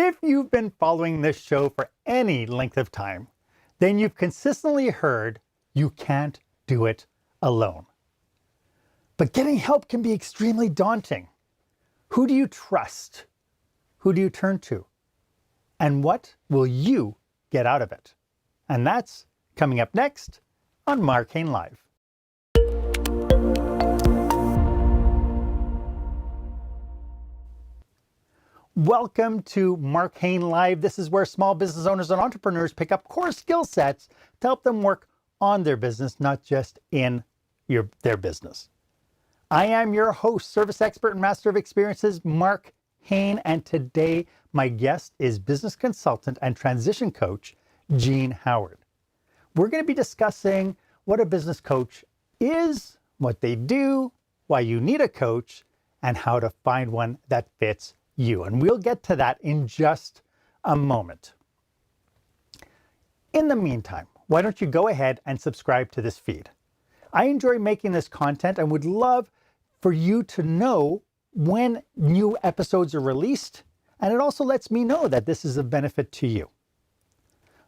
If you've been following this show for any length of time, then you've consistently heard you can't do it alone. But getting help can be extremely daunting. Who do you trust? Who do you turn to? And what will you get out of it? And that's coming up next on Marc Haine Live. Welcome to Marc Haine Live. This is where small business owners and entrepreneurs pick up core skill sets to help them work on their business, not just in their business. I am your host, service expert and master of experiences, Marc Haine, and today my guest is business consultant and transition coach, Jean Howard. We're going to be discussing what a business coach is, what they do, why you need a coach, and how to find one that fits you. And we'll get to that in just a moment. In the meantime, why don't you go ahead and subscribe to this feed? I enjoy making this content and would love for you to know when new episodes are released, and it also lets me know that this is of benefit to you.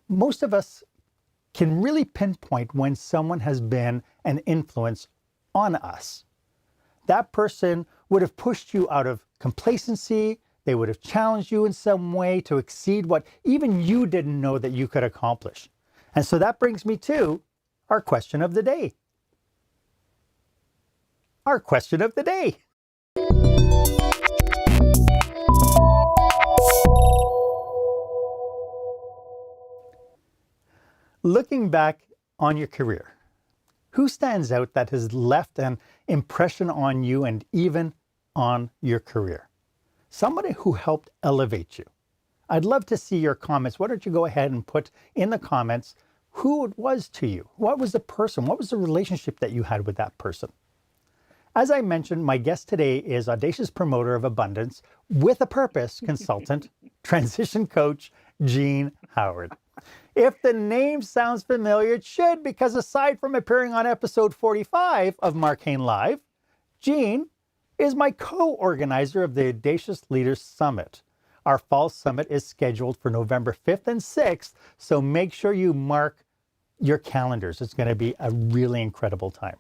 Most of us can really pinpoint when someone has been an influence on us. That person would have pushed you out of complacency. They would have challenged you in some way to exceed what even you didn't know that you could accomplish. And so that brings me to our question of the day. Our question of the day. Looking back on your career, who stands out that has left an impression on you and even on your career? Somebody who helped elevate you. I'd love to see your comments. Why don't you go ahead and put in the comments who it was to you? What was the person? What was the relationship that you had with that person? As I mentioned, my guest today is Audacious Promoter of Abundance with a Purpose consultant, transition coach, Jean Howard. If the name sounds familiar, it should, because aside from appearing on episode 45 of Marc Haine Live, Jean is my co-organizer of the Audacious Leaders Summit. Our fall summit is scheduled for November 5th and 6th, so make sure you mark your calendars. It's going to be a really incredible time.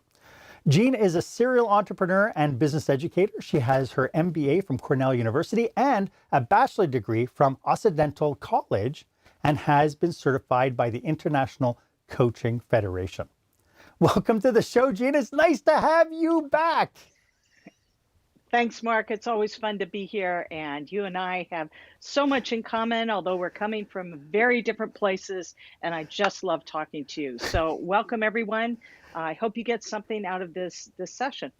Jean is a serial entrepreneur and business educator. She has her MBA from Cornell University and a bachelor degree from Occidental College and has been certified by the International Coaching Federation. Welcome to the show, Jean. It's nice to have you back. Thanks, Mark. It's always fun to be here, and you and I have so much in common, although we're coming from very different places, and I just love talking to you. So welcome, everyone. I hope you get something out of this session.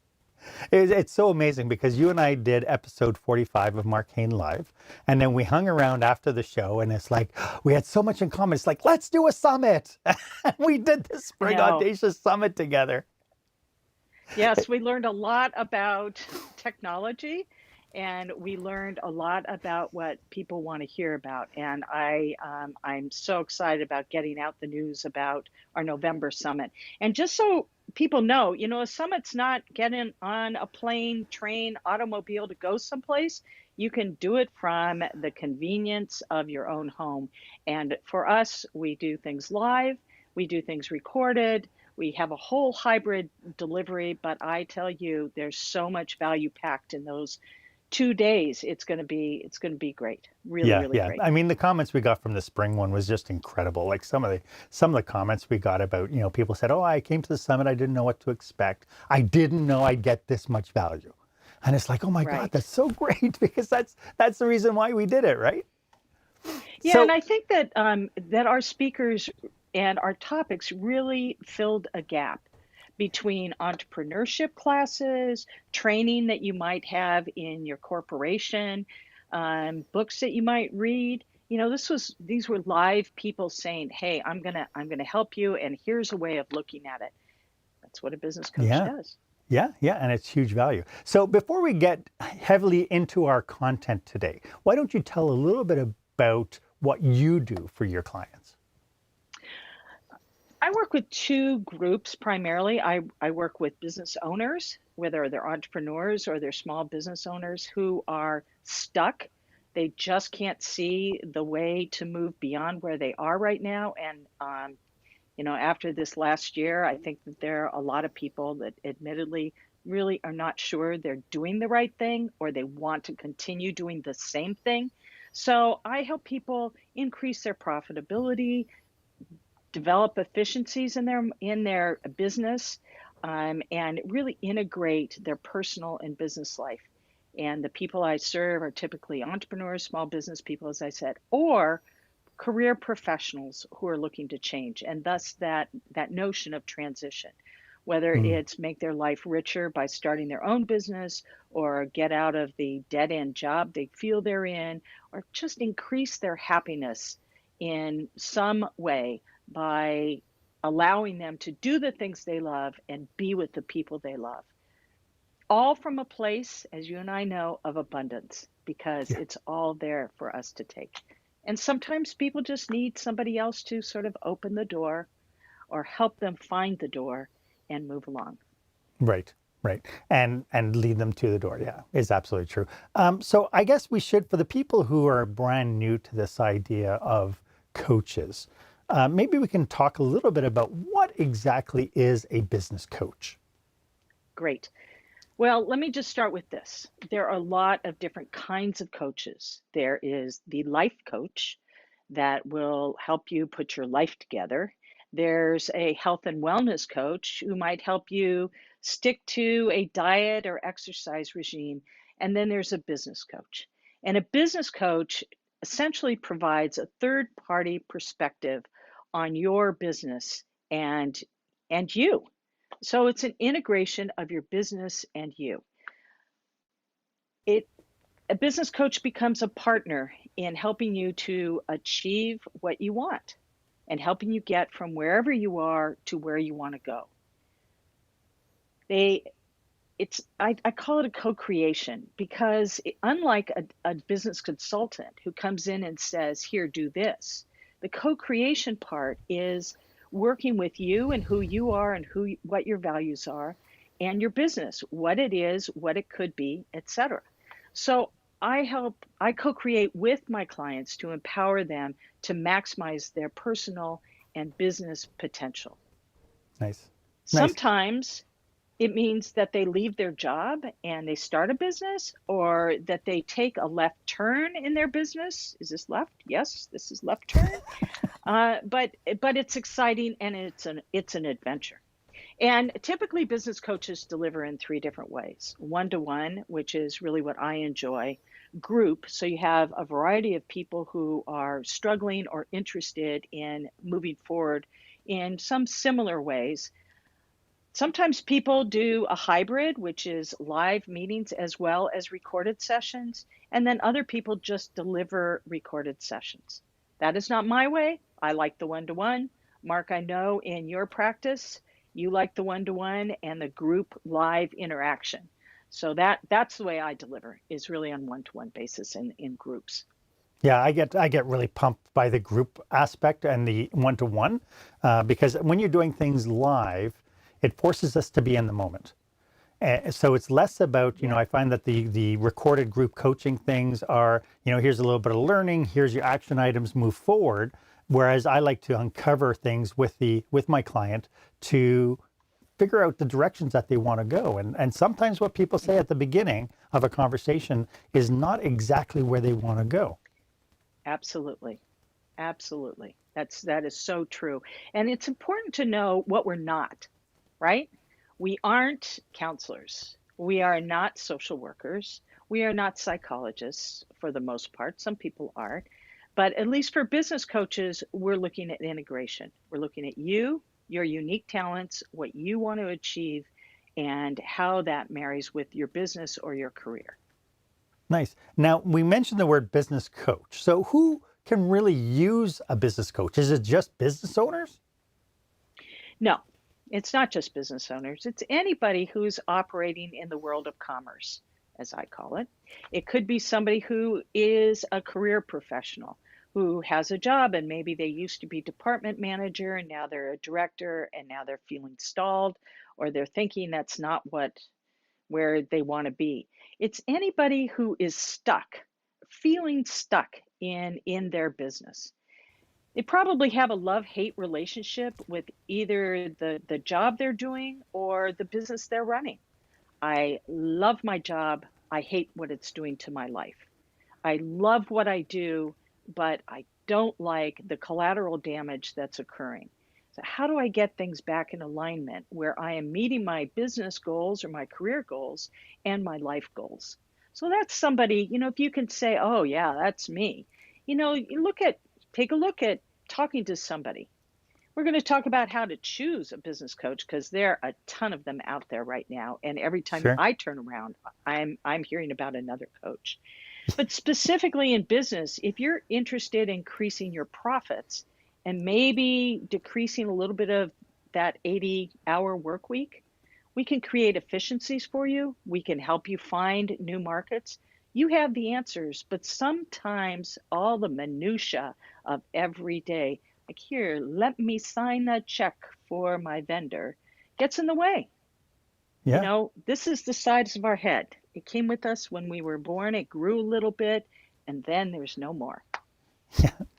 It's so amazing because you and I did episode 45 of Marc Haine Live, and then we hung around after the show, and it's like, we had so much in common. It's like, let's do a summit. We did the Spring Audacious Summit together. Yes, we learned a lot about technology, and we learned a lot about what people want to hear about. And I'm so excited about getting out the news about our November summit. And just so people know, a summit's not getting on a plane, train, automobile to go someplace. You can do it from the convenience of your own home. And for us, we do things live, we do things recorded. We have a whole hybrid delivery, but I tell you, there's so much value packed in those 2 days. It's going to be great. Really great. I mean, the comments we got from the spring one was just incredible. Like some of the comments we got about, people said, "Oh, I came to the summit. I didn't know what to expect. I didn't know I'd get this much value." And it's like, oh my God, that's so great, because that's the reason why we did it, right? Yeah, and I think that that our speakers and our topics really filled a gap between entrepreneurship classes, training that you might have in your corporation, books that you might read. These were live people saying, "Hey, I'm gonna help you, and here's a way of looking at it." That's what a business coach does. Yeah, and it's huge value. So before we get heavily into our content today, why don't you tell a little bit about what you do for your clients? I work with two groups primarily. I work with business owners, whether they're entrepreneurs or they're small business owners who are stuck They just can't see the way to move beyond where they are right now. And after this last year, I think that there are a lot of people that admittedly really are not sure they're doing the right thing or they want to continue doing the same thing. So I help people increase their profitability, develop efficiencies in their business, and really integrate their personal and business life. And the people I serve are typically entrepreneurs, small business people, as I said, or career professionals who are looking to change, and thus that notion of transition, whether Mm, it's make their life richer by starting their own business or get out of the dead end job they feel they're in, or just increase their happiness in some way by allowing them to do the things they love and be with the people they love, all from a place, as you and I know, of abundance, because yeah. it's all there for us to take. And sometimes people just need somebody else to sort of open the door or help them find the door and move along. Right, right, and lead them to the door. Yeah, is absolutely true. So I guess we should, for the people who are brand new to this idea of coaches, maybe we can talk a little bit about what exactly is a business coach. Great. Well, let me just start with this. There are a lot of different kinds of coaches. There is the life coach that will help you put your life together. There's a health and wellness coach who might help you stick to a diet or exercise regime. And then there's a business coach. And a business coach essentially provides a third party perspective on your business and you. So it's an integration of your business and you. It A business coach becomes a partner in helping you to achieve what you want and helping you get from wherever you are to where you want to go. They I call it a co-creation because unlike a business consultant who comes in and says, here, do this, the co-creation part is working with you and who you are and what your values are and your business, what it is, what it could be, etc. So I co-create with my clients to empower them to maximize their personal and business potential. Nice, nice. Sometimes it means that they leave their job and they start a business, or that they take a left turn in their business. Is this left? Yes, this is left turn. But it's exciting and it's an adventure. And typically, business coaches deliver in three different ways: one to one, which is really what I enjoy; group, so you have a variety of people who are struggling or interested in moving forward in some similar ways. Sometimes people do a hybrid, which is live meetings as well as recorded sessions, and then other people just deliver recorded sessions. That is not my way. I like the one to one. Mark, I know in your practice, you like the one to one and the group live interaction. So that's the way I deliver, is really on one to one basis in groups. Yeah, I get really pumped by the group aspect and the one to one, because when you're doing things live, it forces us to be in the moment. So it's less about, Yeah. I find that the recorded group coaching things are, here's a little bit of learning, here's your action items, move forward. Whereas I like to uncover things with my client to figure out the directions that they want to go. And sometimes what people say at the beginning of a conversation is not exactly where they want to go. Absolutely. Absolutely. That is so true. And it's important to know what we're not, right? We aren't counselors. We are not social workers. We are not psychologists for the most part. Some people are. But at least for business coaches, we're looking at integration. We're looking at you, your unique talents, what you want to achieve, and how that marries with your business or your career. Nice. Now, we mentioned the word business coach. So who can really use a business coach? Is it just business owners? No, it's not just business owners. It's anybody who's operating in the world of commerce, as I call it. It could be somebody who is a career professional who has a job, and maybe they used to be department manager and now they're a director and now they're feeling stalled, or they're thinking that's not where they want to be. It's anybody who is stuck feeling stuck in their business. They probably have a love-hate relationship with either the job they're doing or the business they're running. I love my job. I hate what it's doing to my life. I love what I do, but I don't like the collateral damage that's occurring. So, how do I get things back in alignment where I am meeting my business goals or my career goals and my life goals? So, that's somebody, if you can say, oh, yeah, that's me, take a look at talking to somebody. We're going to talk about how to choose a business coach because there are a ton of them out there right now. And every time Sure. I turn around, I'm hearing about another coach. But specifically in business, if you're interested in increasing your profits and maybe decreasing a little bit of that 80-hour work week, we can create efficiencies for you. We can help you find new markets. You have the answers, but sometimes all the minutia of every day, like here, let me sign a check for my vendor, gets in the way. Yeah. This is the size of our head. It came with us when we were born, it grew a little bit, and then there's no more.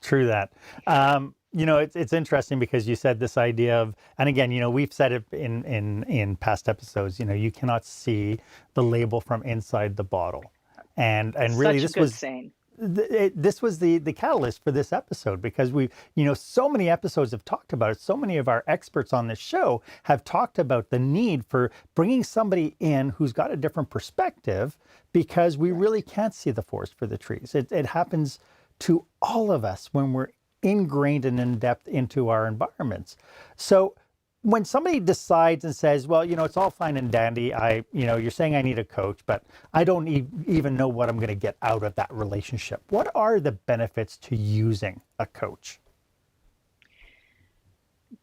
True that. It's interesting because you said this idea of, and again, we've said it in past episodes. You cannot see the label from inside the bottle, and really Such a good saying. this was the catalyst for this episode because so many episodes have talked about it. So many of our experts on this show have talked about the need for bringing somebody in who's got a different perspective because we really can't see the forest for the trees. It happens to all of us when we're ingrained and in depth into our environments. So when somebody decides and says, well, it's all fine and dandy. You're saying I need a coach, but I don't even know what I'm going to get out of that relationship. What are the benefits to using a coach?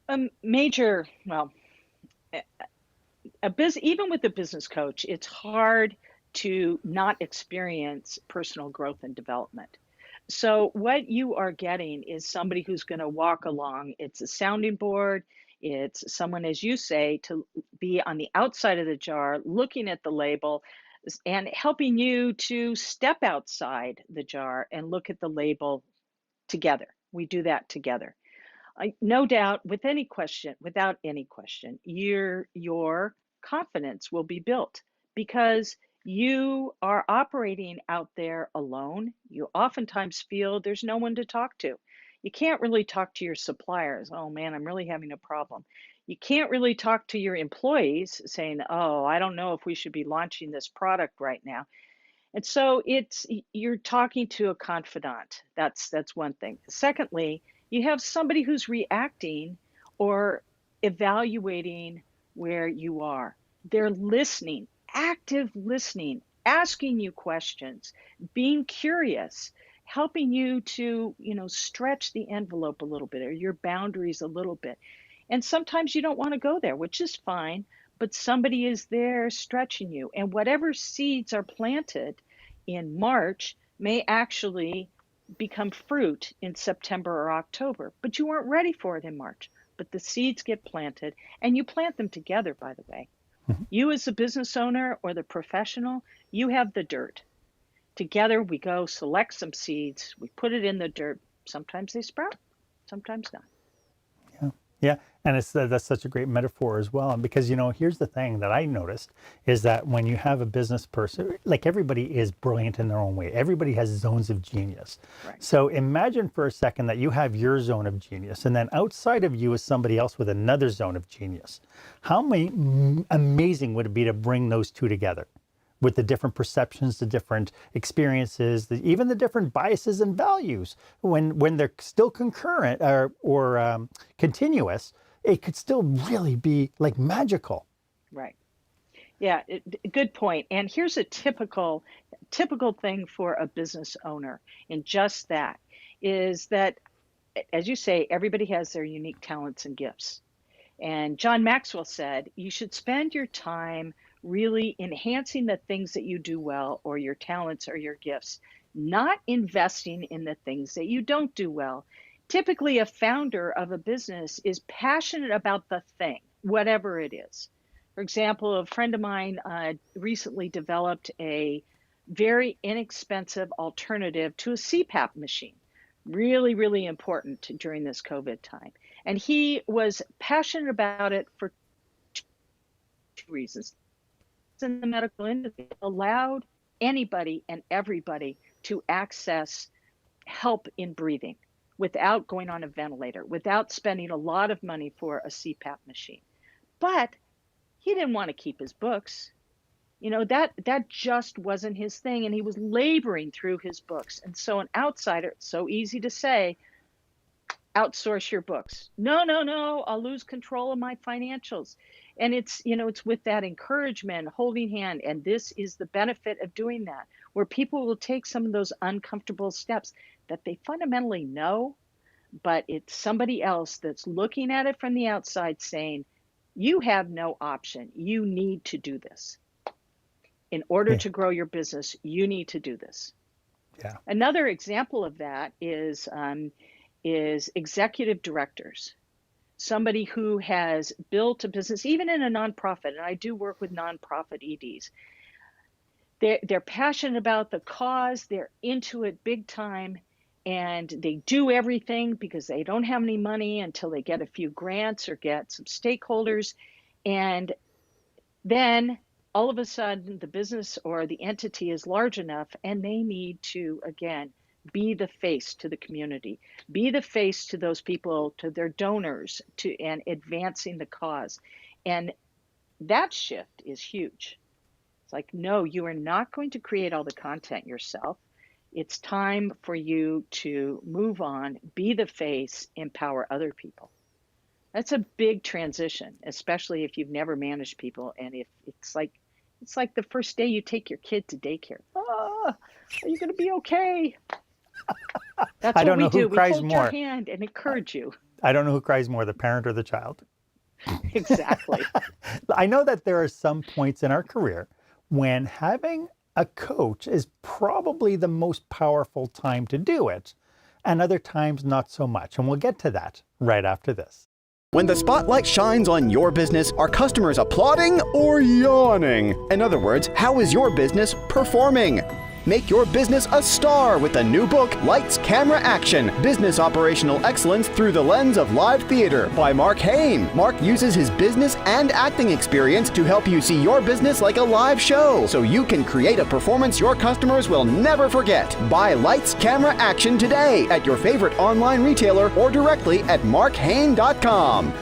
Well, even with a business coach, it's hard to not experience personal growth and development. So what you are getting is somebody who's going to walk along. It's a sounding board. It's someone, as you say, to be on the outside of the jar, looking at the label and helping you to step outside the jar and look at the label together. We do that together. No doubt, without any question, your confidence will be built because you are operating out there alone. You oftentimes feel there's no one to talk to. You can't really talk to your suppliers. Oh man, I'm really having a problem. You can't really talk to your employees saying, "Oh, I don't know if we should be launching this product right now." And so you're talking to a confidant. That's one thing. Secondly, you have somebody who's reacting or evaluating where you are. They're listening, active listening, asking you questions, being curious, helping you to, stretch the envelope a little bit or your boundaries a little bit. And sometimes you don't want to go there, which is fine, but somebody is there stretching you. And whatever seeds are planted in March may actually become fruit in September or October, but you weren't ready for it in March. But the seeds get planted, and you plant them together, by the way. Mm-hmm. You, as the business owner or the professional, you have the dirt. Together, we go select some seeds, we put it in the dirt. Sometimes they sprout, sometimes not. Yeah, and that's such a great metaphor as well. And because here's the thing that I noticed is that when you have a business person, like everybody is brilliant in their own way. Everybody has zones of genius. Right. So imagine for a second that you have your zone of genius, and then outside of you is somebody else with another zone of genius. How amazing would it be to bring those two together? With the different perceptions, the different experiences, even the different biases and values. When they're still concurrent or continuous, it could still really be like magical. Right. Yeah, good point. And here's a typical thing for a business owner in just that is that, as you say, everybody has their unique talents and gifts. And John Maxwell said, you should spend your time really enhancing the things that you do well or your talents or your gifts, not investing in the things that you don't do well. Typically, a founder of a business is passionate about the thing, whatever it is. For example, a friend of mine recently developed a very inexpensive alternative to a CPAP machine. Really, really important during this COVID time. And he was passionate about it for two reasons. In the medical industry, it allowed anybody and everybody to access help in breathing without going on a ventilator, without spending a lot of money for a CPAP machine. But he didn't want to keep his books. That just wasn't his thing, and he was laboring through his books. And so an outsider, it's so easy to say, outsource your books. No, no, no, I'll lose control of my financials. And it's with that encouragement, holding hand, and this is the benefit of doing that, where people will take some of those uncomfortable steps that they fundamentally know, but it's somebody else that's looking at it from the outside saying, you have no option. You need to do this. In order Yeah. to grow your business, you need to do this. Yeah. Another example of that is executive directors. Somebody who has built a business, even in a nonprofit, and I do work with nonprofit EDs. They're passionate about the cause, they're into it big time, and they do everything because they don't have any money until they get a few grants or get some stakeholders. And then all of a sudden, the business or the entity is large enough, and they need to, again, be the face to the community, be the face to those people, to their donors, and advancing the cause. And that shift is huge. It's like, no, you are not going to create all the content yourself. It's time for you to move on, be the face, empower other people. That's a big transition, especially if you've never managed people, and if it's like the first day you take your kid to daycare. Are you going to be okay? That's I what don't we know who do. We cries hold your more. hand and encourage you. I don't know who cries more, the parent or the child. Exactly. I know that there are some points in our career when having a coach is probably the most powerful time to do it, and other times not so much. And we'll get to that right after this. When the spotlight shines on your business, are customers applauding or yawning? In other words, how is your business performing? Make your business a star with the new book, Lights, Camera, Action, Business Operational Excellence Through the Lens of Live Theater by Marc Haine. Marc uses his business and acting experience to help you see your business like a live show, so you can create a performance your customers will never forget. Buy Lights, Camera, Action today at your favorite online retailer or directly at marchaine.com.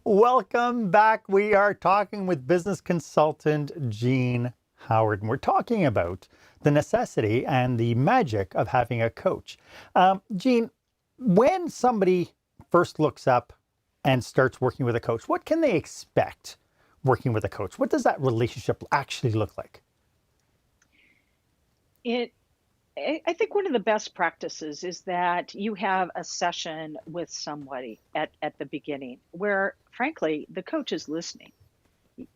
Welcome back. We are talking with business consultant Jean Howard, and we're talking about the necessity and the magic of having a coach. Jean, when somebody first looks up and starts working with a coach, what can they expect working with a coach? What does that relationship actually look like? I think one of the best practices is that you have a session with somebody at the beginning where, frankly, the coach is listening.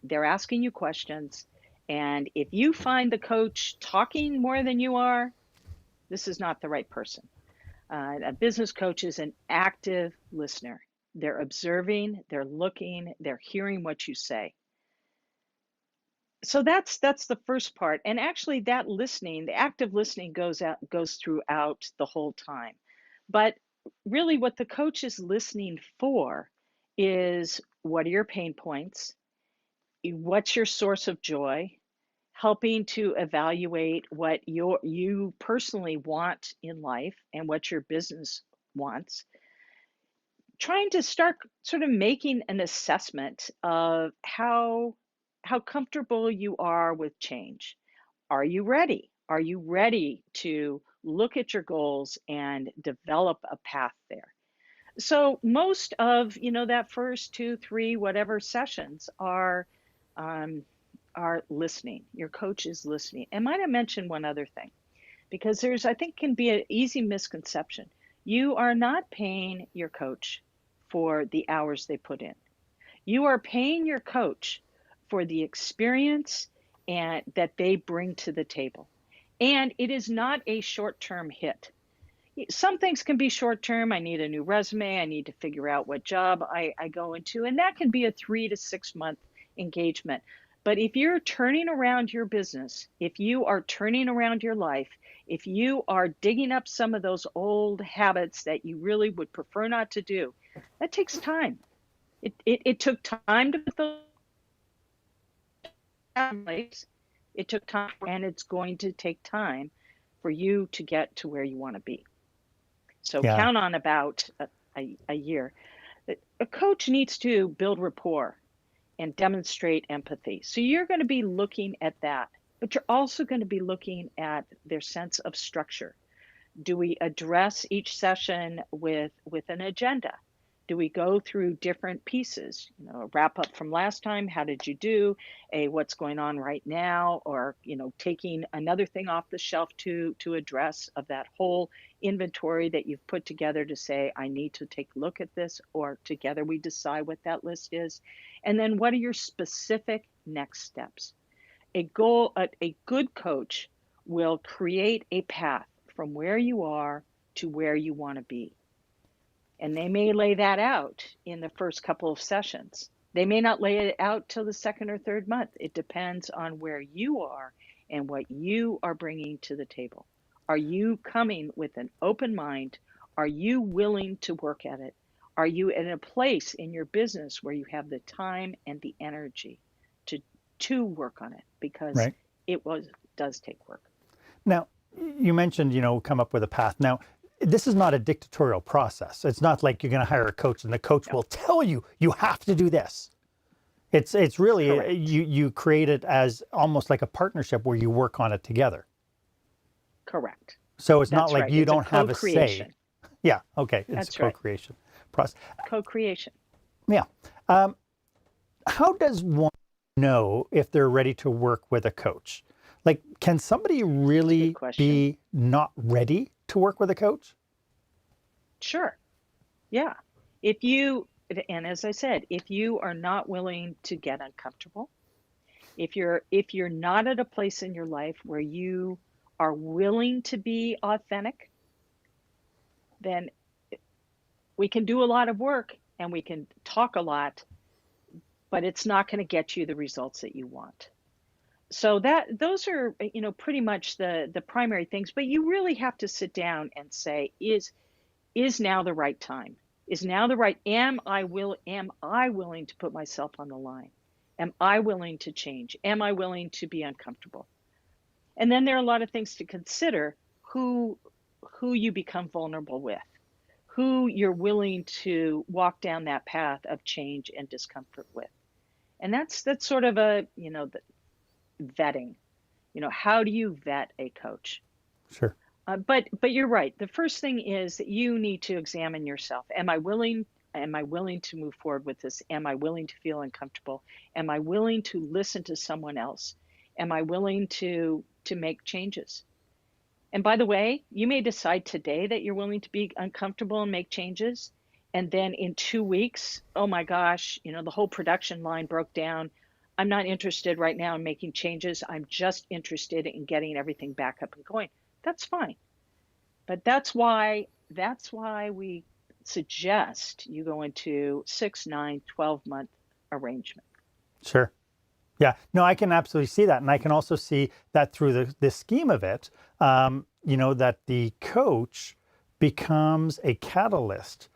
They're asking you questions. And if you find the coach talking more than you are, this is not the right person. A business coach is an active listener. They're observing, they're looking, they're hearing what you say. So that's the first part. And actually that listening, the active listening goes throughout the whole time. But really what the coach is listening for is, what are your pain points? What's your source of joy? Helping to evaluate what you personally want in life and what your business wants. Trying to start sort of making an assessment of how comfortable you are with change. Are you ready? Are you ready to look at your goals and develop a path there? So most of, that first 2, 3, whatever sessions are listening. Your coach is listening. And might I mention one other thing? Because I think, can be an easy misconception. You are not paying your coach for the hours they put in. You are paying your coach for the experience and that they bring to the table. And it is not a short-term hit. Some things can be short-term. I need a new resume. I need to figure out what job I go into. And that can be a 3 to 6 month engagement. But if you're turning around your business, if you are turning around your life, if you are digging up some of those old habits that you really would prefer not to do, that takes time. It took time to put those in place. It took time, and it's going to take time for you to get to where you want to be. So Yeah. count on about a year. A coach needs to build rapport and demonstrate empathy. So you're going to be looking at that, but you're also going to be looking at their sense of structure. Do we address each session with an agenda? Do we go through different pieces? A wrap up from last time, how did you do? A what's going on right now, or taking another thing off the shelf to address of that whole inventory that you've put together to say, I need to take a look at this, or together we decide what that list is. And then what are your specific next steps? A good coach will create a path from where you are to where you want to be. And they may lay that out in the first couple of sessions. They may not lay it out till the second or third month. It depends on where you are and what you are bringing to the table. Are you coming with an open mind? Are you willing to work at it? Are you in a place in your business where you have the time and the energy to work on it? Because Right. it does take work. Now, you mentioned, come up with a path. Now, this is not a dictatorial process. It's not like you're going to hire a coach and the coach No. will tell you, you have to do this. It's really, Correct. you create it as almost like a partnership where you work on it together. Correct. So it's not That's like right. you It's a don't have a say. co-creation. Yeah, okay. It's That's a right. co-creation process. Co-creation. Yeah. How does one know if they're ready to work with a coach? Like, can somebody really question. be not ready to work with a coach? Sure. Yeah. And as I said, if you are not willing to get uncomfortable, if you're not at a place in your life where you are willing to be authentic, then we can do a lot of work and we can talk a lot, but it's not going to get you the results that you want. So those are pretty much the primary things, but you really have to sit down and say, is now the right time? Is now the right, am I willing to put myself on the line? Am I willing to change? Am I willing to be uncomfortable? And then there are a lot of things to consider, who you become vulnerable with, who you're willing to walk down that path of change and discomfort with. And that's sort of the vetting. How do you vet a coach? Sure. But you're right. The first thing is that you need to examine yourself. Am I willing to move forward with this? Am I willing to feel uncomfortable? Am I willing to listen to someone else? Am I willing to make changes? And by the way, you may decide today that you're willing to be uncomfortable and make changes. And then in 2 weeks, oh my gosh, the whole production line broke down. I'm not interested right now in making changes. I'm just interested in getting everything back up and going. That's fine. But that's why we suggest you go into 6, 9, 12-month arrangement. Sure. Yeah. No, I can absolutely see that. And I can also see that through the scheme of it, that the coach becomes a catalyst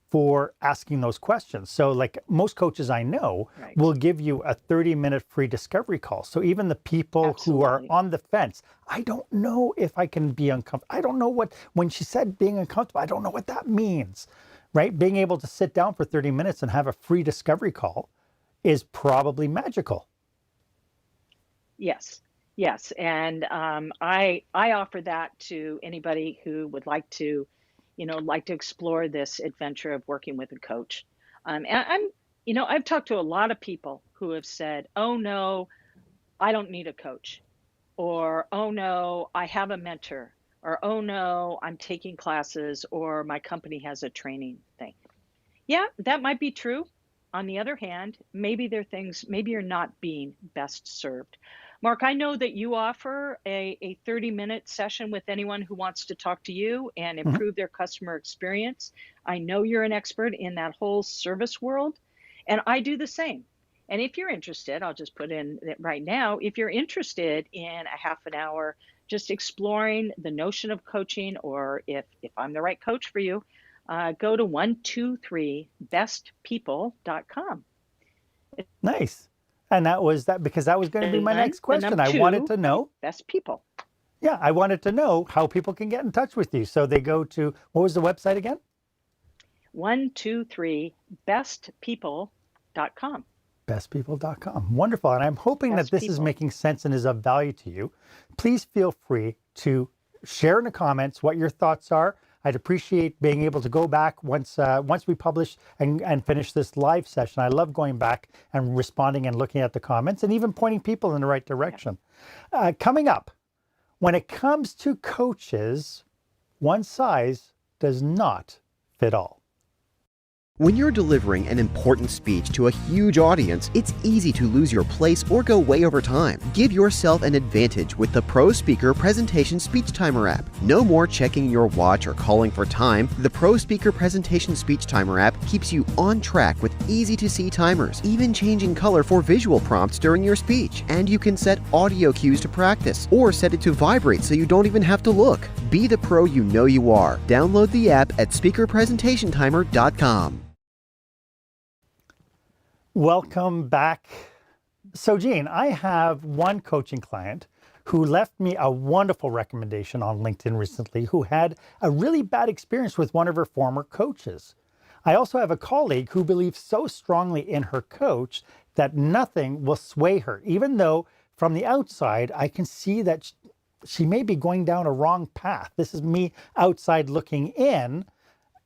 for asking those questions. So like most coaches I know Right. will give you a 30-minute free discovery call. So even the people who are Absolutely. on the fence, I don't know if I can be uncomfortable. I don't know when she said being uncomfortable, I don't know what that means, right? Being able to sit down for 30 minutes and have a free discovery call is probably magical. Yes. Yes. And I offer that to anybody who would like to explore this adventure of working with a coach. And I've talked to a lot of people who have said, oh no, I don't need a coach, or oh no, I have a mentor, or oh no, I'm taking classes, or my company has a training thing. Yeah, that might be true. On the other hand, maybe maybe you're not being best served. Mark, I know that you offer a 30-minute session with anyone who wants to talk to you and Mhm. improve their customer experience. I know you're an expert in that whole service world, and I do the same. And if you're interested, I'll just put in that right now, if you're interested in a half an hour just exploring the notion of coaching, or if I'm the right coach for you, go to 123bestpeople.com. Nice. And that was that because that was going to be my next The question. number I wanted two, to know, best people. yeah, I wanted to know how people can get in touch with you. So they go to, what was the website again? 123bestpeople.com. Bestpeople.com. Wonderful. And I'm hoping that Best this is people. making sense and is of value to you. Please feel free to share in the comments what your thoughts are. I'd appreciate being able to go back once we publish and finish this live session. I love going back and responding and looking at the comments and even pointing people in the right direction. Coming up, when it comes to coaches, one size does not fit all. When you're delivering an important speech to a huge audience, it's easy to lose your place or go way over time. Give yourself an advantage with the Pro Speaker Presentation Speech Timer app. No more checking your watch or calling for time. The Pro Speaker Presentation Speech Timer app keeps you on track with easy-to-see timers, even changing color for visual prompts during your speech. And you can set audio cues to practice, or set it to vibrate so you don't even have to look. Be the pro you know you are. Download the app at speakerpresentationtimer.com. Welcome back. So Jean, I have one coaching client who left me a wonderful recommendation on LinkedIn recently, who had a really bad experience with one of her former coaches. I also have a colleague who believes so strongly in her coach that nothing will sway her, even though from the outside, I can see that she may be going down a wrong path. This is me outside looking in,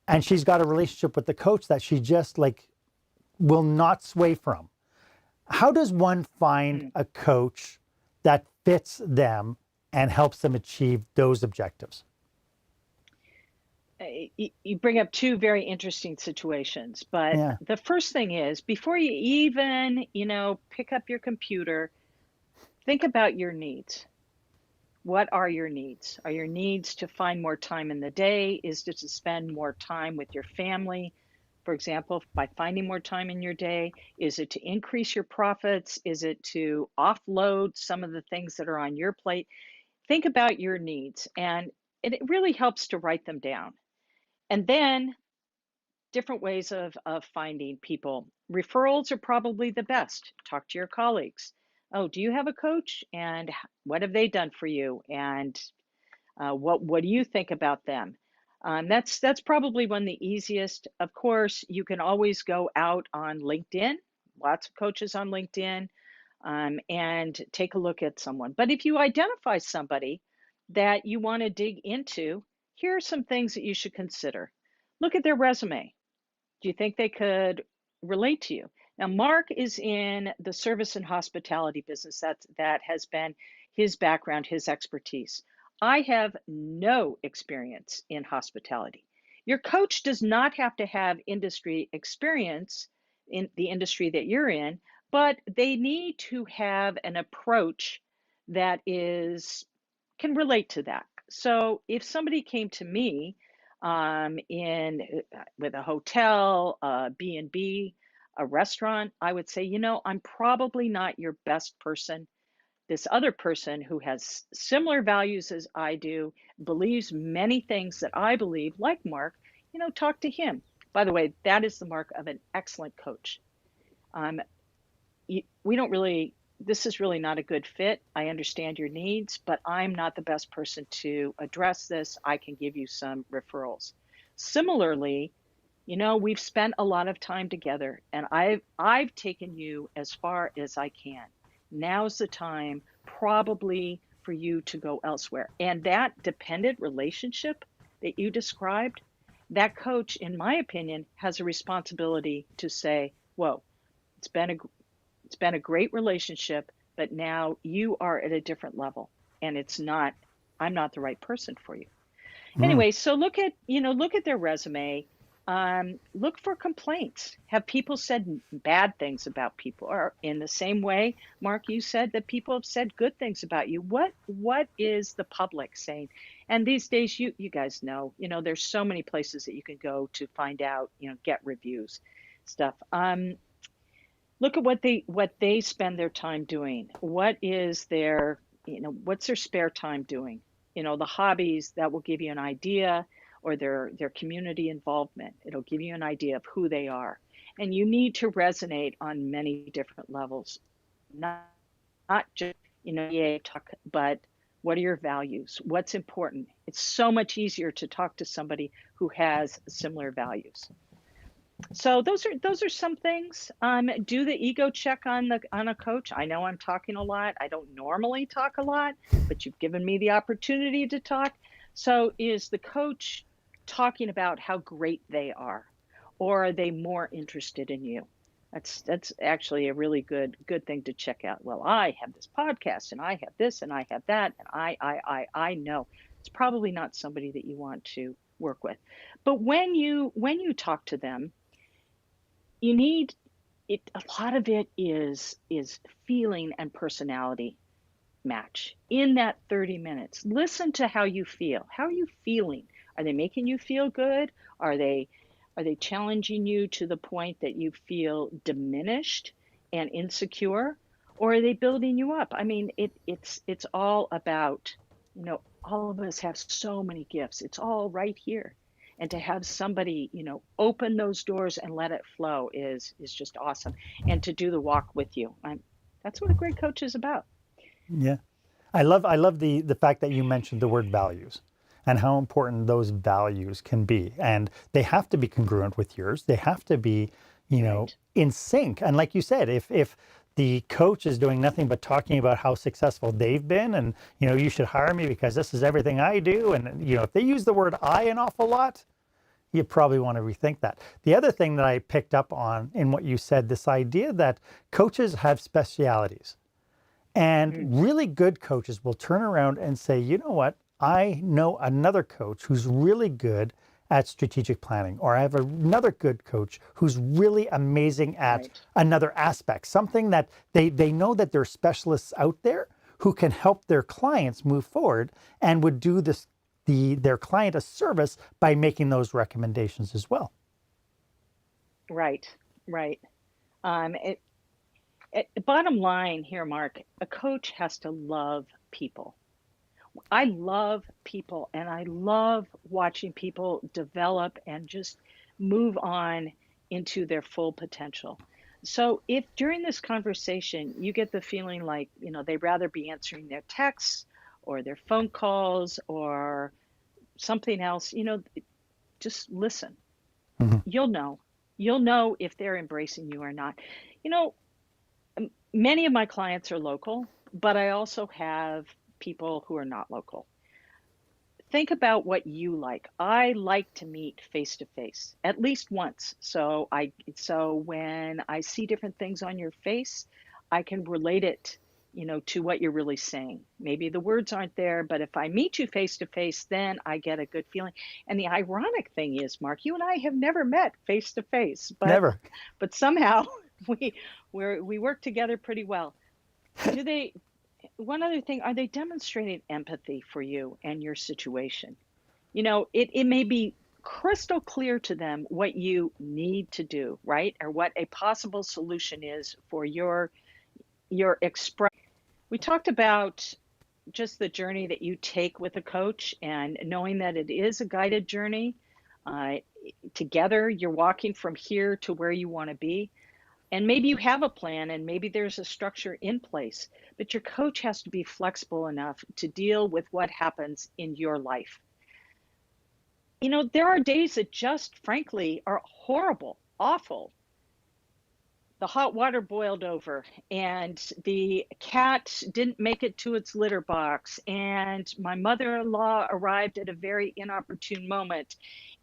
and she's got a relationship with the coach that she just will not sway from. How does one find a coach that fits them and helps them achieve those objectives? You bring up two very interesting situations, but Yeah. the first thing is, before you even, pick up your computer, think about your needs. What are your needs? Are your needs to find more time in the day? Is it to spend more time with your family? For example, by finding more time in your day, is it to increase your profits? Is it to offload some of the things that are on your plate? Think about your needs, and it really helps to write them down. And then different ways of finding people. Referrals are probably the best. Talk to your colleagues. Oh, do you have a coach? And what have they done for you? And what do you think about them? That's probably one of the easiest. Of course, you can always go out on LinkedIn. Lots of coaches on LinkedIn, and take a look at someone. But if you identify somebody that you want to dig into, here are some things that you should consider. Look at their resume. Do you think they could relate to you? Now, Marc is in the service and hospitality business. That has been his background, his expertise. I have no experience in hospitality. Your coach does not have to have industry experience in the industry that you're in, but they need to have an approach that can relate to that. So if somebody came to me in with a hotel, a B&B, a restaurant, I would say, I'm probably not your best person. This other person who has similar values as I do, believes many things that I believe, like Marc, talk to him. By the way, that is the mark of an excellent coach. Um, we don't really, this is really not a good fit. I understand your needs, but I'm not the best person to address this. I can give you some referrals. Similarly, we've spent a lot of time together, and I've taken you as far as I can. Now's the time probably for you to go elsewhere. And that dependent relationship that you described, that coach, in my opinion, has a responsibility to say, whoa, it's been a it's been a great relationship, but now you are at a different level, and I'm not the right person for you. Mm. Anyway, so look at their resume. Look for complaints. Have people said bad things about people? Or in the same way, Marc, you said that people have said good things about you. What is the public saying? And these days, you guys know, there's so many places that you can go to find out, get reviews, stuff. Look at what they spend their time doing. What is their, what's their spare time doing? The hobbies that will give you an idea, or their community involvement. It'll give you an idea of who they are. And you need to resonate on many different levels. Not just, yeah, talk, but what are your values? What's important? It's so much easier to talk to somebody who has similar values. So those are some things. Do the ego check on a coach. I know I'm talking a lot. I don't normally talk a lot, but you've given me the opportunity to talk. So is the coach talking about how great they are, or are they more interested in you? That's actually a really good thing to check out. Well, I have this podcast, and I have this, and I have that, and I know it's probably not somebody that you want to work with. But when you talk to them, you need it. A lot of it is feeling and personality match in that 30 minutes. Listen to how you feel. How are you feeling? Are they making you feel good? Are they challenging you to the point that you feel diminished and insecure, or are they building you up? I mean, it's all about, all of us have so many gifts. It's all right here. And to have somebody, open those doors and let it flow is just awesome. And to do the walk with you. That's what a great coach is about. Yeah. I love the fact that you mentioned the word values and how important those values can be. And they have to be congruent with yours. They have to be, Right. in sync. And like you said, if the coach is doing nothing but talking about how successful they've been and, you should hire me because this is everything I do. And, if they use the word I an awful lot, you probably want to rethink that. The other thing that I picked up on in what you said, this idea that coaches have specialities. And Mm, really good coaches will turn around and say, you know what? I know another coach who's really good at strategic planning, or I have another good coach who's really amazing at right. another aspect, something that they know that there are specialists out there who can help their clients move forward and would do their client a service by making those recommendations as well. Right. Right. It, bottom line here, Mark, a coach has to love people. I love people, and I love watching people develop and just move on into their full potential. So if during this conversation you get the feeling like, they'd rather be answering their texts or their phone calls or something else, just listen. Mhm. You'll know. You'll know if they're embracing you or not. You know, Many of my clients are local, but I also have people who are not local. Think about what you like. I like to meet face to face at least once. So when I see different things on your face, I can relate it, to what you're really saying. Maybe the words aren't there, but if I meet you face to face, then I get a good feeling. And the ironic thing is, Mark, you and I have never met face to face, but Never. somehow we we work together pretty well. Do they One other thing, are they demonstrating empathy for you and your situation? It may be crystal clear to them what you need to do, right? Or what a possible solution is for your express. We talked about just the journey that you take with a coach and knowing that it is a guided journey. Uh, Together, you're walking from here to where you want to be. And maybe you have a plan and maybe there's a structure in place, but your coach has to be flexible enough to deal with what happens in your life. There are days that just frankly are horrible, awful. The hot water boiled over, and the cat didn't make it to its litter box, and my mother in law arrived at a very inopportune moment,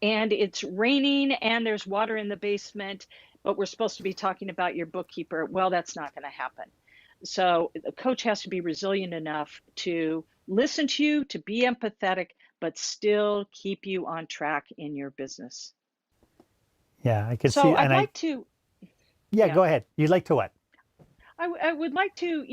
and it's raining, and there's water in the basement, but we're supposed to be talking about your bookkeeper. Well, that's not going to happen. So the coach has to be resilient enough to listen to you, to be empathetic, but still keep you on track in your business. Yeah, I could So see. I'd And like to, yeah, yeah. go ahead. You'd like to what? I would like to,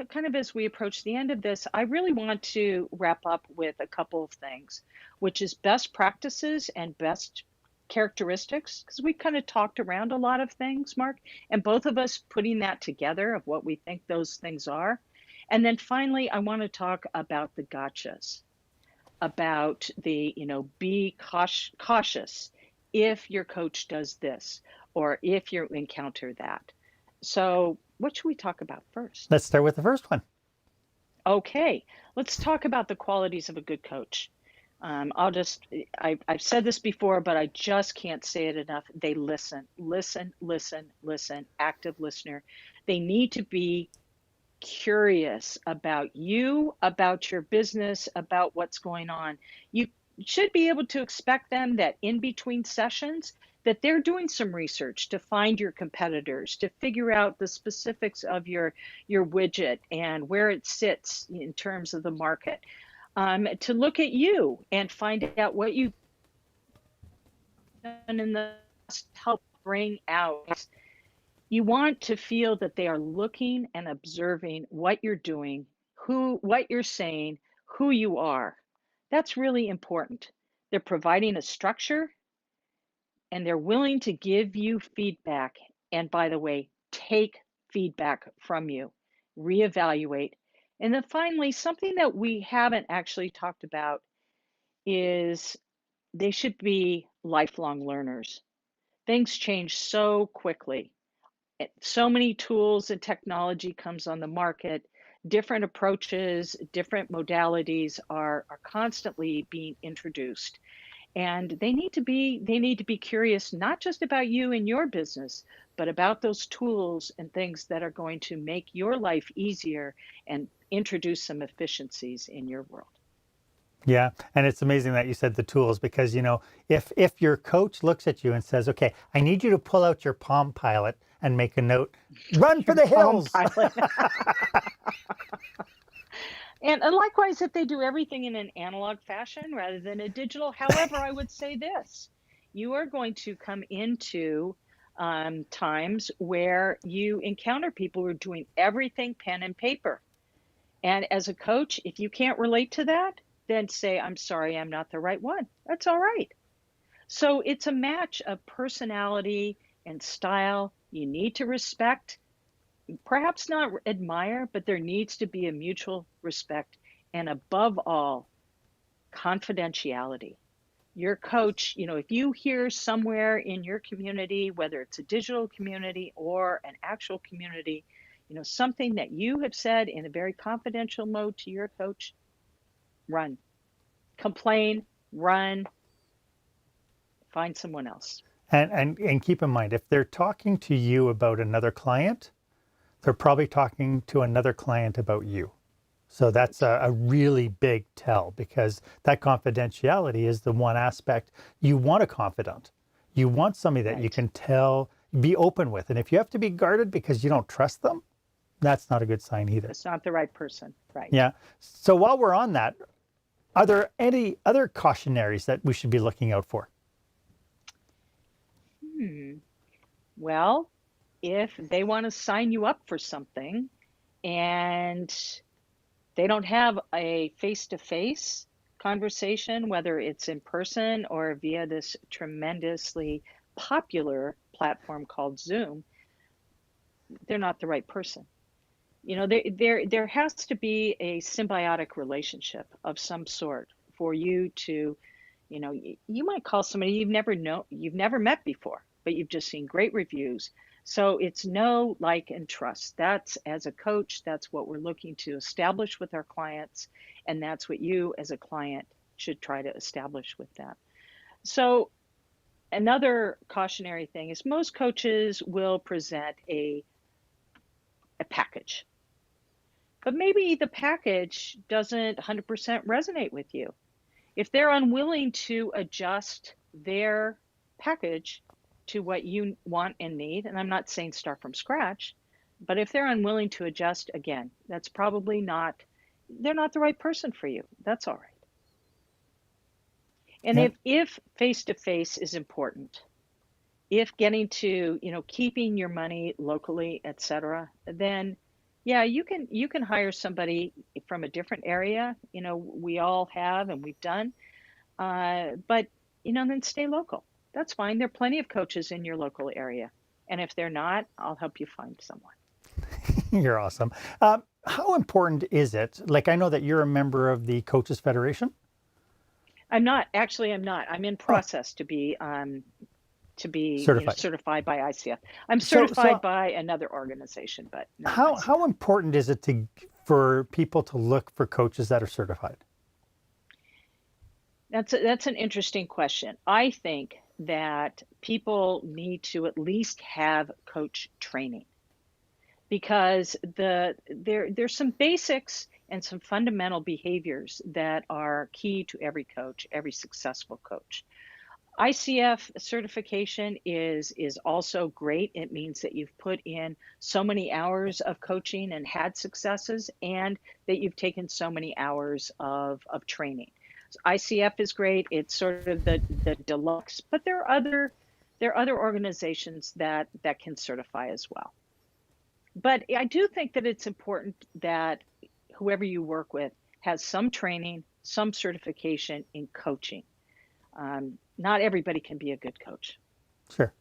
kind of as we approach the end of this, I really want to wrap up with a couple of things, which is best practices and best characteristics, because we kind of talked around a lot of things, Mark, and both of us putting that together of what we think those things are. And then finally, I want to talk about the gotchas, about the, be cautious if your coach does this or if you encounter that. So, what should we talk about first? Let's start with the first one. Okay, let's talk about the qualities of a good coach. I've said this before, but I just can't say it enough. They listen, listen, listen, listen, active listener. They need to be curious about you, about your business, about what's going on. You should be able to expect them that in between sessions, that they're doing some research to find your competitors, to figure out the specifics of your widget and where it sits in terms of the market, to look at you and find out what you've done in the past to help bring out. You want to feel that they are looking and observing what you're doing, what you're saying, who you are. That's really important. They're providing a structure and they're willing to give you feedback. And by the way, take feedback from you, reevaluate. And then finally, something that we haven't actually talked about is they should be lifelong learners. Things change so quickly. So many tools and technology comes on the market. Different approaches, different modalities are constantly being introduced. And they need to be curious not just about you and your business, but about those tools and things that are going to make your life easier and introduce some efficiencies in your world. Yeah, and it's amazing that you said the tools because if your coach looks at you and says, "Okay, I need you to pull out your Palm Pilot and make a note, run for the hills." And likewise, if they do everything in an analog fashion rather than a digital. However, I would say this: you are going to come into times where you encounter people who are doing everything pen and paper. And as a coach, if you can't relate to that, then say, I'm sorry, I'm not the right one. That's all right. So it's a match of personality and style. You need to respect, perhaps not admire, but there needs to be a mutual respect. And above all, confidentiality. Your coach, if you hear somewhere in your community, whether it's a digital community or an actual community, something that you have said in a very confidential mode to your coach, run, complain, run, find someone else. And keep in mind, if they're talking to you about another client, they're probably talking to another client about you. So that's a really big tell because that confidentiality is the one aspect you want a confidant. You want somebody that you can tell, be open with. And if you have to be guarded because you don't trust them, that's not a good sign either. It's not the right person, right? Yeah. So while we're on that, are there any other cautionaries that we should be looking out for? Well, if they want to sign you up for something and they don't have a face-to-face conversation, whether it's in person or via this tremendously popular platform called Zoom, they're not the right person. There has to be a symbiotic relationship of some sort for you to, you might call somebody you've never met before, but you've just seen great reviews. So it's know, like, and trust. That's, as a coach, that's what we're looking to establish with our clients. And that's what you as a client should try to establish with them. So another cautionary thing is most coaches will present a package. But maybe the package doesn't 100% resonate with you. If they're unwilling to adjust their package to what you want and need, and I'm not saying start from scratch, but if they're unwilling to adjust, again, that's probably they're not the right person for you. That's all right. And if face-to-face is important, if getting to, keeping your money locally, etc., then yeah, you can hire somebody from a different area. We all have and we've done, but then stay local. That's fine. There are plenty of coaches in your local area. And if they're not, I'll help you find someone. You're awesome. How important is it? Like, I know that you're a member of the Coaches Federation. I'm not. Actually, I'm not. I'm in Oh, process to be certified. certified by ICF. I'm So, certified so by another organization, but not how ICF. important is it for people to look for coaches that are certified? That's an interesting question. I think that people need to at least have coach training because there's some basics and some fundamental behaviors that are key to every coach, every successful coach. ICF certification is also great. It means that you've put in so many hours of coaching and had successes, and that you've taken so many hours of training. So ICF is great. It's sort of the deluxe, but there are other organizations that can certify as well. But I do think that it's important that whoever you work with has some training, some certification in coaching. Not everybody can be a good coach. Sure.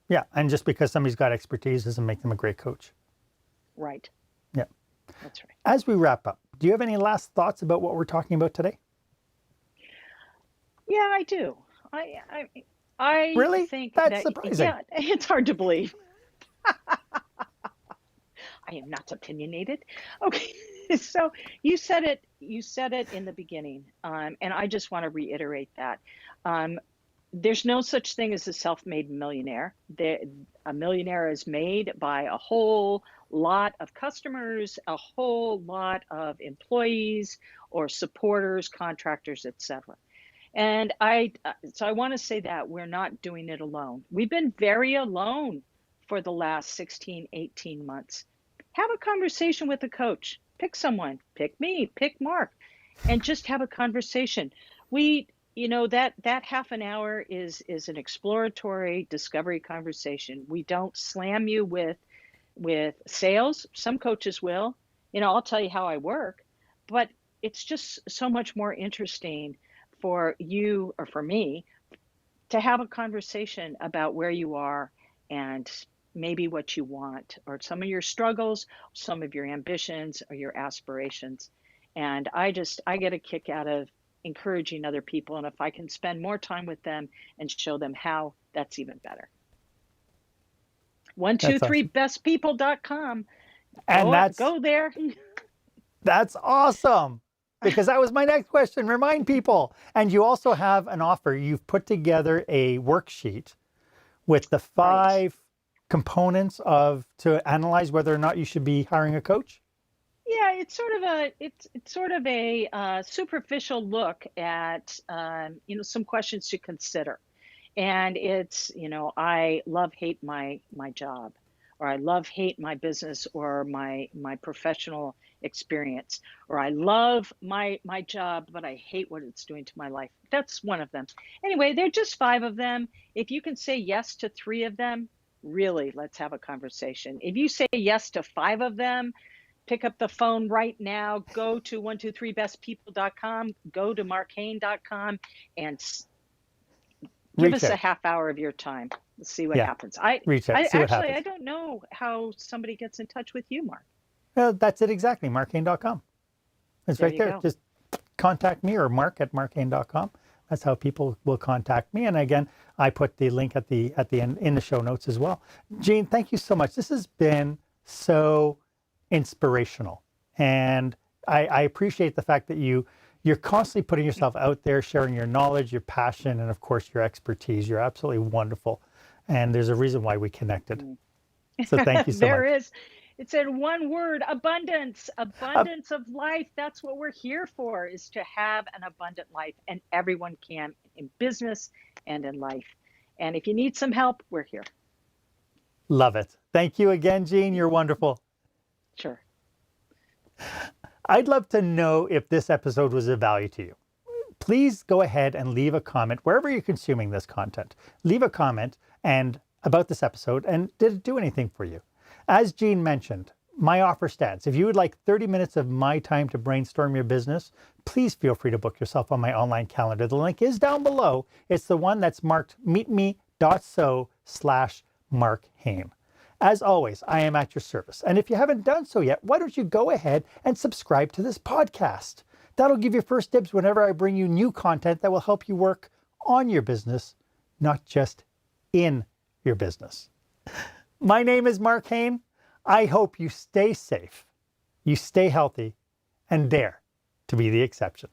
Yeah. And just because somebody's got expertise doesn't make them a great coach. Right. Yeah. That's right. As we wrap up, do you have any last thoughts about what we're talking about today? Yeah, I do. I Really? think That's that, surprising. yeah, it's hard to believe. I am not opinionated. Okay. So you said it in the beginning, and I just want to reiterate that. Um, there's no such thing as a self-made millionaire. A millionaire is made by a whole lot of customers, a whole lot of employees or supporters, contractors, etc. And so I want to say that we're not doing it alone. We've been very alone for the last 16, 18 months. Have a conversation with a coach. Pick someone, pick me, pick Marc, and just have a conversation. That half an hour is an exploratory discovery conversation. We don't slam you with sales. Some coaches will. I'll tell you how I work, but it's just so much more interesting for you or for me to have a conversation about where you are and maybe what you want or some of your struggles, some of your ambitions or your aspirations. And I get a kick out of encouraging other people. And if I can spend more time with them and show them how, that's even better. That's awesome. 123bestpeople.com. And Go there. that's awesome. Because that was my next question. Remind people. And you also have an offer. You've put together a worksheet with the Right. 5 components to analyze whether or not you should be hiring a coach. Yeah, it's sort of a superficial look at some questions to consider, and it's I love hate my job, or I love hate my business or my professional experience, or I love my job but I hate what it's doing to my life. That's one of them. Anyway, there are just 5 of them. If you can say yes to 3 of them, really, let's have a conversation. If you say yes to 5 of them, pick up the phone right now, go to 123bestpeople.com, go to marchaine.com, and give Reach us a out. half hour of your time. Let's see what Yeah. happens. I, Reach out. I See what actually, I happens. don't know how somebody gets in touch with you, Marc. That's it exactly. marchaine.com. It's There right you there. go. Just contact me or marc@marchaine.com. That's how people will contact me. And again, I put the link at the end in the show notes as well. Jean, thank you so much. This has been so inspirational. And I appreciate the fact that you're constantly putting yourself out there, sharing your knowledge, your passion, and of course your expertise. You're absolutely wonderful. And there's a reason why we connected. So thank you so There much. is. It's in one word, abundance, Uh, abundance of life. That's what we're here for, is to have an abundant life. And everyone can, in business and in life. And if you need some help, we're here. Love it. Thank you again, Jean. You're wonderful. Sure. I'd love to know if this episode was of value to you. Please go ahead and leave a comment wherever you're consuming this content. Leave a comment and about this episode, and did it do anything for you? As Jean mentioned, my offer stands. If you would like 30 minutes of my time to brainstorm your business, please feel free to book yourself on my online calendar. The link is down below. It's the one that's marked Meet Me patreon.com/Marc Haine. As always, I am at your service. And if you haven't done so yet, why don't you go ahead and subscribe to this podcast? That'll give you first dibs whenever I bring you new content that will help you work on your business, not just in your business. My name is Marc Haine. I hope you stay safe, you stay healthy, and dare to be the exception.